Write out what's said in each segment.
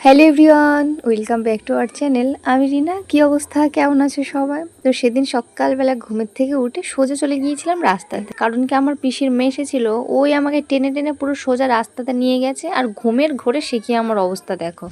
Hello everyone, welcome back to our channel. আমি রিনা। কি অবস্থা, কেমন আছে সবাই? তো সেদিন সকালবেলা ঘুমের থেকে উঠে সোজা চলে গিয়েছিলাম রাস্তাতে, কারণ কি আমার পিসির মেয়ে এসেছিল। ওই আমাকে টেনে টেনে পুরো সোজা রাস্তাতে নিয়ে গেছে, আর ঘুমের ঘোরে সে কি আমার অবস্থা দেখো।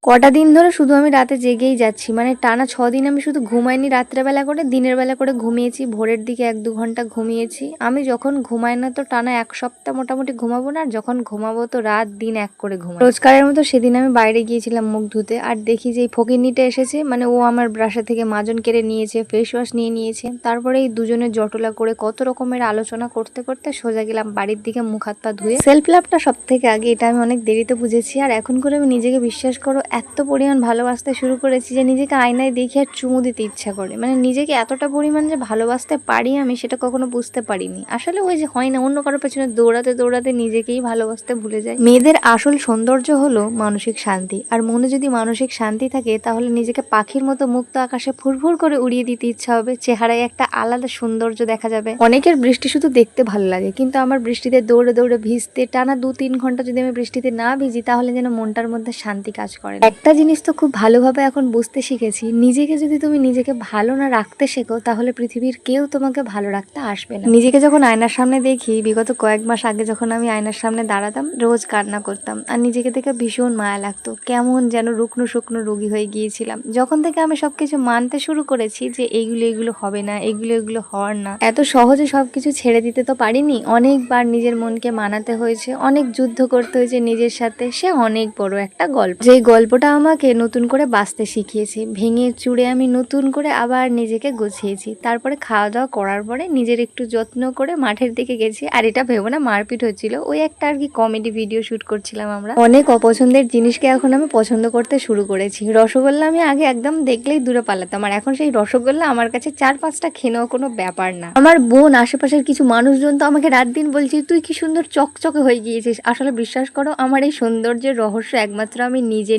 কটা দিন ধরে শুধু আমি রাতে জেগেই যাচ্ছি, মানে টানা 6 দিন আমি শুধু ঘুমাইনি। রাত্রেবেলা করে দিনের বেলা করে ঘুমিয়েছি, ভোরের দিকে 1-2 ঘন্টা ঘুমিয়েছি। আমি যখন ঘুমাই না তো টানা 1 সপ্তাহ মোটামুটি ঘুমাবো না, আর যখন ঘুমাবো তো রাত দিন এক করে ঘুমাবো। রোজকারের মতো সেদিন আমি বাইরে গিয়েছিলাম মুখ ধুতে, আর দেখি যে এই ফকিন্নিটা এসেছে, মানে ও আমার ব্রাশা থেকে মাজন কেড়ে নিয়েছে, ফেস ওয়াশ নিয়ে নিয়েছে। তারপরে এই দুজনের জটলা করে কত রকমের আলোচনা করতে করতে সোজা গেলাম বাড়ির দিকে মুখ হাত পা ধুয়ে। সেলফ লাভটা সব থেকে আগে, এটা আমি অনেক দেরিতে বুঝেছি। আর এখন করে আমি নিজেকে, বিশ্বাস করো, এত পরিমাণ ভালোবাসতে শুরু করেছি যে নিজেকে আয়নায় দেখে আর চুমু দিতে ইচ্ছা করে। মানে নিজেকে এতটা পরিমাণ যে ভালোবাসতে পারি আমি, সেটা কখনো বুঝতে পারিনি। আসলে ওই যে হয় না, অন্য কারোর পেছনে দৌড়াতে দৌড়াতে নিজেকেই ভালোবাসতে ভুলে যায়। মেয়েদের আসল সৌন্দর্য হলো মানসিক শান্তি, আর মনে যদি মানসিক শান্তি থাকে তাহলে নিজেকে পাখির মতো মুক্ত আকাশে ফুরফুর করে উড়িয়ে দিতে ইচ্ছা হবে। চেহারায় একটা আলাদা সৌন্দর্য দেখা যাবে। অনেকের বৃষ্টি শুধু দেখতে ভালো লাগে, কিন্তু আমার বৃষ্টিতে দৌড়ে দৌড়ে ভিজতে, টানা 2-3 ঘন্টা যদি আমি বৃষ্টিতে না ভিজি তাহলে যেন মনটার মধ্যে শান্তি কাজ করে। একটা জিনিস তো খুব ভালোভাবে এখন বুঝতে শিখেছি, নিজেকে যদি তুমি নিজেকে ভালো না রাখতে শেখো তাহলে পৃথিবীর কেউ তোমাকে ভালো রাখতে আসবে না। নিজেকে যখন আয়নার সামনে দেখি, বিগত কয়েক মাস আগে যখন আমি আয়নার সামনে দাঁড়াতাম, রোজ কান্না করতাম, আর নিজেকে দেখে ভীষণ মায়া লাগতো। কেমন যেন রুগ্ন শুকনো রোগী হয়ে গিয়েছিলাম। যখন থেকে আমি সবকিছু মানতে শুরু করেছি যে এগুলো হবে না, এগুলো হওয়ার না, এত সহজে সবকিছু ছেড়ে দিতে তো পারিনি। অনেকবার নিজের মনকে মানাতে হয়েছে, অনেক যুদ্ধ করতে হয়েছে নিজের সাথে। সে অনেক বড় একটা গল্প, যে গল্পটা আমাকে নতুন করে বাঁচতে শিখিয়েছে। ভেঙে চুড়ে আমি নতুন করে আবার নিজেকে গুছিয়েছি। তারপরে খাওয়া দাওয়া করার পরে নিজের একটু যত্ন করে মাঠের দিকে গেছি। আর এটা ভেবো না মারপিট হচ্ছিল, ওই একটা আর কি কমেডি ভিডিও শুট করছিলাম আমরা। অনেক অপছন্দের জিনিসকে এখন আমি পছন্দ করতে শুরু করেছি। রসগোল্লা আমি আগে একদম দেখলেই দূরে পালাতাম, আর এখন সেই রসগোল্লা আমার কাছে 4-5টা খেলেও কোনো ব্যাপার না। আমার বোন, আশেপাশের কিছু মানুষজন তো আমাকে রাত দিন বলছে তুই কি সুন্দর চকচকে হয়ে গিয়েছিস। আসলে বিশ্বাস করো, আমার এই সৌন্দর্যের রহস্য একমাত্র আমি নিজে,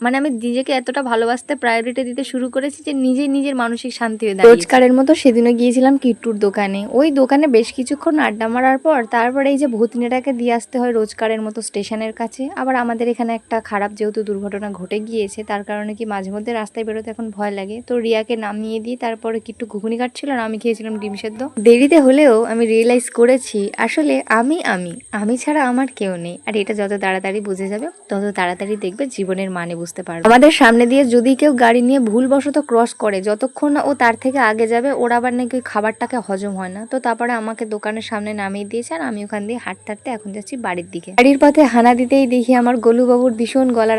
মানে আমি নিজেকে এতটা ভালোবাসতে প্রায়োরিটি দিতে শুরু করেছি যে নিজের মানসিক শান্তি হয়ে দাঁড়িয়েছে। রোজকারের মতো সেদিনও গিয়েছিলাম কিট্টুর দোকানে। ওই দোকানে বেশ কিছুক্ষণ আড্ডা মারার পর তারপরে এই যে ভূতনিটাকে দিয়ে আসতে হয় রোজকারের মতো স্টেশনের কাছে। আবার আমাদের এখানে একটা খারাপ যেহেতু দুর্ঘটনা ঘটে গিয়েছে, তার কারণে কি মাঝে মধ্যে রাস্তায় বেরোতে এখন ভয় লাগে। তো রিয়াকে নামিয়ে দিয়ে তারপরে কিট্টু ঘুগনি কাটছিল, আর আমি খেয়েছিলাম ডিম সেদ্ধ। দেরিতে হলেও আমি রিয়েলাইজ করেছি আসলে আমি ছাড়া আমার কেউ নেই। আর এটা যত তাড়াতাড়ি বুঝে যাবে তত তাড়াতাড়ি দেখবে জীবনের মানে বুঝতে পারবে। আমাদের সামনে দিয়ে যদি কেউ গাড়ি নিয়ে ভুলবশত ক্রস করে, যতক্ষণ না ও তার থেকে আগে যাবে ওর আবার নাকি ওই খাবারটাকে হজম হয় না। তো তারপরে আমাকে দোকানের সামনে নামিয়ে দিয়েছে, আর আমি ওখান দিয়ে হাঁটতে হাঁটতে এখন যাচ্ছি বাড়ির দিকে। বাড়ির পথে হানা দিতেই দেখি আমার গোলু বাবুর ভীষণ গলার